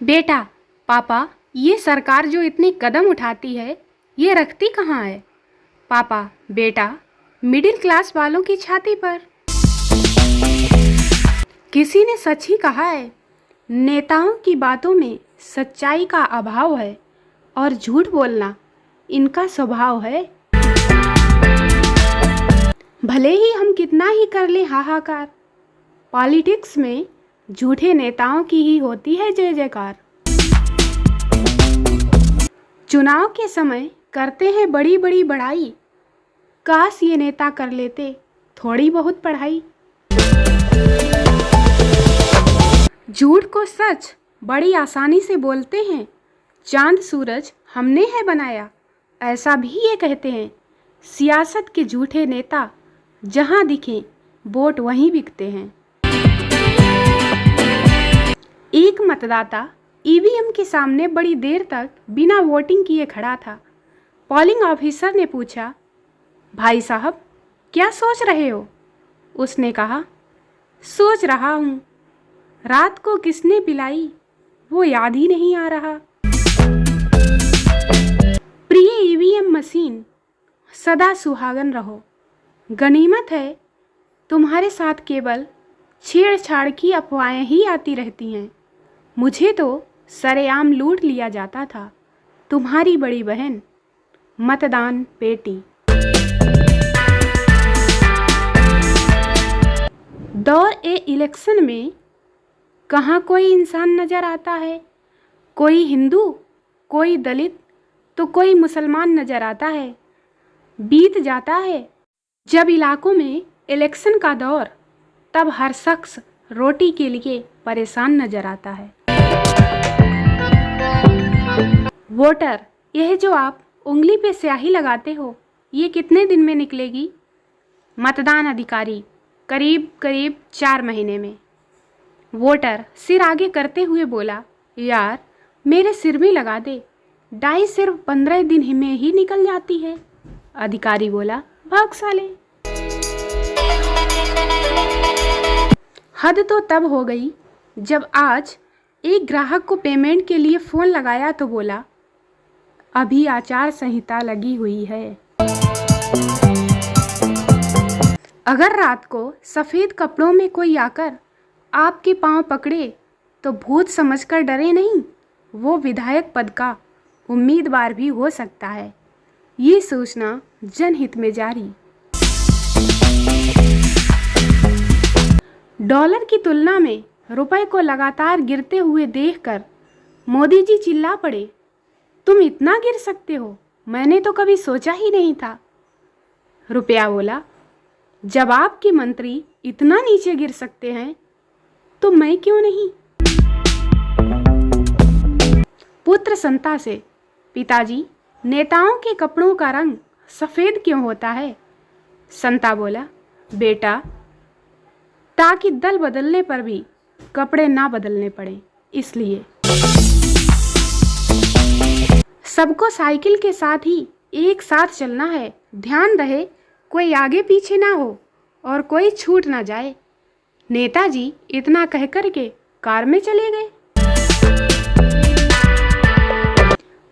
बेटा, पापा, ये सरकार जो इतने कदम उठाती है, ये रखती कहाँ है? पापा, बेटा, मिडिल क्लास वालों की छाती पर। किसी ने सच ही कहा है, नेताओं की बातों में सच्चाई का अभाव है और झूठ बोलना इनका स्वभाव है। भले ही हम कितना ही कर ले हाहाकार, पॉलिटिक्स में झूठे नेताओं की ही होती है जय जयकार। चुनाव के समय करते हैं बड़ी बड़ी बड़ाई, काश ये नेता कर लेते थोड़ी बहुत पढ़ाई। झूठ को सच बड़ी आसानी से बोलते हैं, चांद सूरज हमने है बनाया, ऐसा भी ये कहते हैं। सियासत के झूठे नेता जहां दिखें वोट वहीं बिकते हैं। एक मतदाता ईवीएम के सामने बड़ी देर तक बिना वोटिंग किए खड़ा था। पोलिंग ऑफिसर ने पूछा, भाई साहब क्या सोच रहे हो? उसने कहा, सोच रहा हूँ रात को किसने पिलाई वो याद ही नहीं आ रहा। प्रिय ईवीएम मशीन, सदा सुहागन रहो। गनीमत है तुम्हारे साथ केवल छेड़छाड़ की अफवाहें ही आती रहती हैं। मुझे तो सरेआम लूट लिया जाता था, तुम्हारी बड़ी बहन मतदान पेटी। दौर ए इलेक्शन में कहाँ कोई इंसान नज़र आता है। कोई हिंदू, कोई दलित तो कोई मुसलमान नज़र आता है। बीत जाता है जब इलाकों में इलेक्शन का दौर, तब हर शख्स रोटी के लिए परेशान नज़र आता है। वोटर, यह जो आप उंगली पे स्याही लगाते हो, ये कितने दिन में निकलेगी? मतदान अधिकारी, करीब करीब 4 महीने में। वोटर सिर आगे करते हुए बोला, यार मेरे सिर में लगा दे, डाई सिर्फ 15 दिन में ही निकल जाती है। अधिकारी बोला, भाग साले। हद तो तब हो गई जब आज एक ग्राहक को पेमेंट के लिए फ़ोन लगाया तो बोला, अभी आचार संहिता लगी हुई है। अगर रात को सफ़ेद कपड़ों में कोई आकर आपके पांव पकड़े तो भूत समझकर डरे नहीं, वो विधायक पद का उम्मीदवार भी हो सकता है। ये सूचना जनहित में जारी। डॉलर की तुलना में रुपए को लगातार गिरते हुए देखकर मोदी जी चिल्ला पड़े, तुम इतना गिर सकते हो, मैंने तो कभी सोचा ही नहीं था। रुपया बोला, जब आपके मंत्री इतना नीचे गिर सकते हैं तो मैं क्यों नहीं। पुत्र संता से, पिताजी नेताओं के कपड़ों का रंग सफ़ेद क्यों होता है? संता बोला, बेटा ताकि दल बदलने पर भी कपड़े ना बदलने पड़े, इसलिए। सबको साइकिल के साथ ही एक साथ चलना है, ध्यान रहे कोई आगे पीछे ना हो और कोई छूट ना जाए। नेताजी इतना कह कर के कार में चले गए।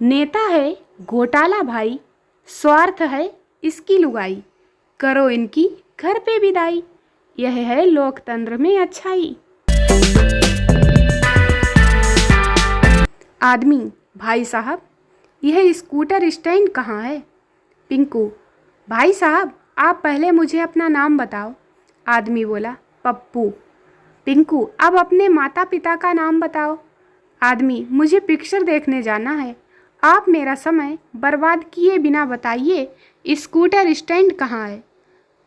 नेता है घोटाला भाई, स्वार्थ है इसकी लुगाई, करो इनकी घर पे विदाई, यह है लोकतंत्र में अच्छाई। आदमी, भाई साहब यह स्कूटर स्टैंड कहाँ है? पिंकू, भाई साहब आप पहले मुझे अपना नाम बताओ। आदमी बोला, पप्पू। पिंकू, अब अपने माता पिता का नाम बताओ। आदमी, मुझे पिक्चर देखने जाना है, आप मेरा समय बर्बाद किए बिना बताइए स्कूटर स्टैंड कहाँ है?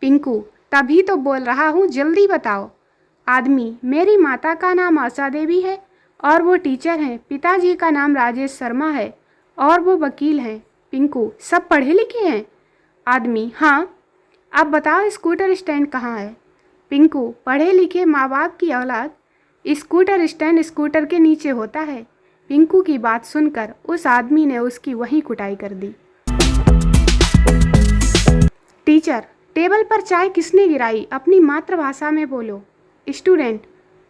पिंकू, तभी तो बोल रहा हूँ, जल्दी बताओ। आदमी, मेरी माता का नाम आशा देवी है और वो टीचर हैं, पिताजी का नाम राजेश शर्मा है और वो वकील हैं। पिंकू, सब पढ़े लिखे हैं? आदमी, हाँ। अब बताओ स्कूटर स्टैंड कहाँ है? पिंकू, पढ़े लिखे माँ बाप की औलाद, स्कूटर स्टैंड स्कूटर के नीचे होता है। पिंकू की बात सुनकर उस आदमी ने उसकी वही कुटाई कर दी। टीचर, टेबल पर चाय किसने गिराई? अपनी मातृभाषा में बोलो। स्टूडेंट,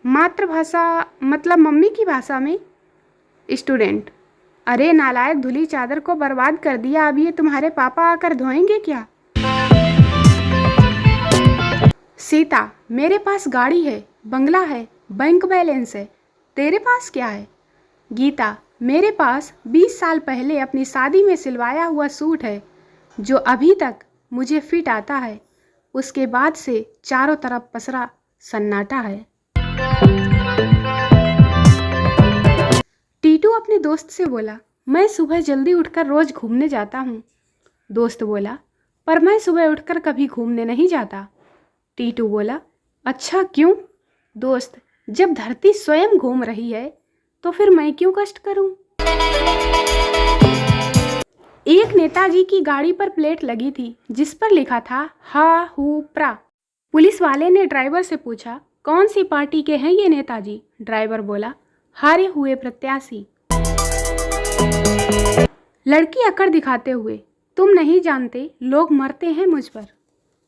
मातृभाषा मतलब मम्मी की भाषा में। स्टूडेंट, अरे नालायक, धुली चादर को बर्बाद कर दिया, अब ये तुम्हारे पापा आकर धोएंगे क्या? सीता, मेरे पास गाड़ी है, बंगला है, बैंक बैलेंस है, तेरे पास क्या है? गीता, मेरे पास 20 साल पहले अपनी शादी में सिलवाया हुआ सूट है जो अभी तक मुझे फिट आता है, उसके बाद से चारों तरफ पसरा सन्नाटा है। टीटू अपने दोस्त से बोला, मैं सुबह जल्दी उठकर रोज घूमने जाता हूँ। दोस्त बोला, पर मैं सुबह उठकर कभी घूमने नहीं जाता। टीटू बोला, अच्छा क्यों? दोस्त, जब धरती स्वयं घूम रही है तो फिर मैं क्यों कष्ट करूं? एक नेताजी की गाड़ी पर प्लेट लगी थी जिस पर लिखा था हा हू प्रा। पुलिस वाले ने ड्राइवर से पूछा, कौन सी पार्टी के हैं ये नेताजी? ड्राइवर बोला, हारे हुए प्रत्याशी। लड़की अकड़ दिखाते हुए, तुम नहीं जानते लोग मरते हैं मुझ पर।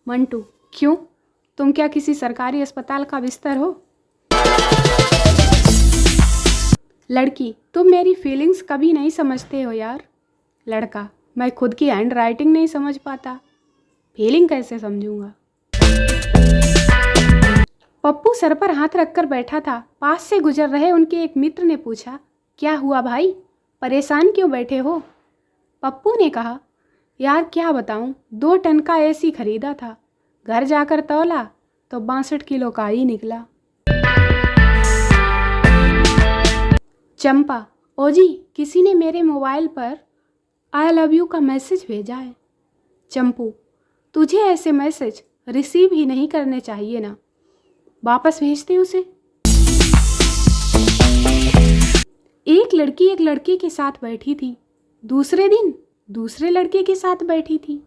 मंटू, क्यों? तुम क्या किसी सरकारी अस्पताल का बिस्तर हो? लड़की, तुम मेरी फीलिंग्स कभी नहीं समझते हो यार। लड़का, मैं खुद की हैंड राइटिंग नहीं समझ पाता, फीलिंग कैसे समझूंगा? पप्पू सर पर हाथ रखकर बैठा था। पास से गुजर रहे उनके एक मित्र ने पूछा, क्या हुआ भाई, परेशान क्यों बैठे हो? पप्पू ने कहा, यार क्या बताऊं, 2 टन का एसी खरीदा था, घर जाकर तौला तो 62 किलो का ही निकला। चंपा, ओजी, किसी ने मेरे मोबाइल पर आई लव यू का मैसेज भेजा है। चंपू, तुझे ऐसे मैसेज रिसीव ही नहीं करने चाहिए ना, वापस भेजते उसे। एक लड़की एक लड़के के साथ बैठी थी, दूसरे दिन दूसरे लड़के के साथ बैठी थी,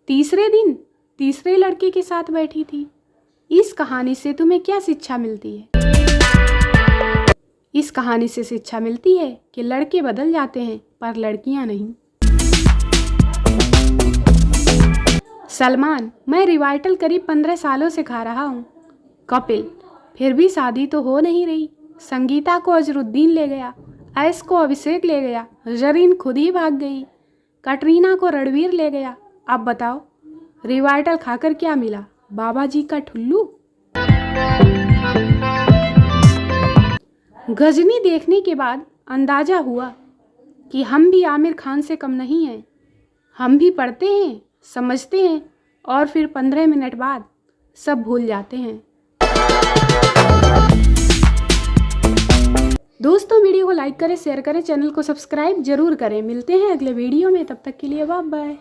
तीसरे दिन तीसरे लड़के के साथ बैठी थी। इस कहानी से तुम्हें क्या शिक्षा मिलती है? इस कहानी से शिक्षा मिलती है कि लड़के बदल जाते हैं पर लड़कियां नहीं। सलमान, मैं रिवाइटल करीब 15 सालों से खा रहा हूँ। कपिल, फिर भी शादी तो हो नहीं रही। संगीता को अजरुद्दीन ले गया, ऐश को अभिषेक ले गया, जरीन खुद ही भाग गई, कटरीना को रणवीर ले गया। अब बताओ, रिवाइटल खाकर क्या मिला? बाबा जी का ठुल्लू। गजनी देखने के बाद अंदाजा हुआ कि हम भी आमिर खान से कम नहीं हैं। हम भी पढ़ते हैं, समझते हैं और फिर 15 मिनट बाद सब भूल जाते हैं। दोस्तों, वीडियो को लाइक करें, शेयर करें, चैनल को सब्सक्राइब जरूर करें। मिलते हैं अगले वीडियो में, तब तक के लिए बाय बाय।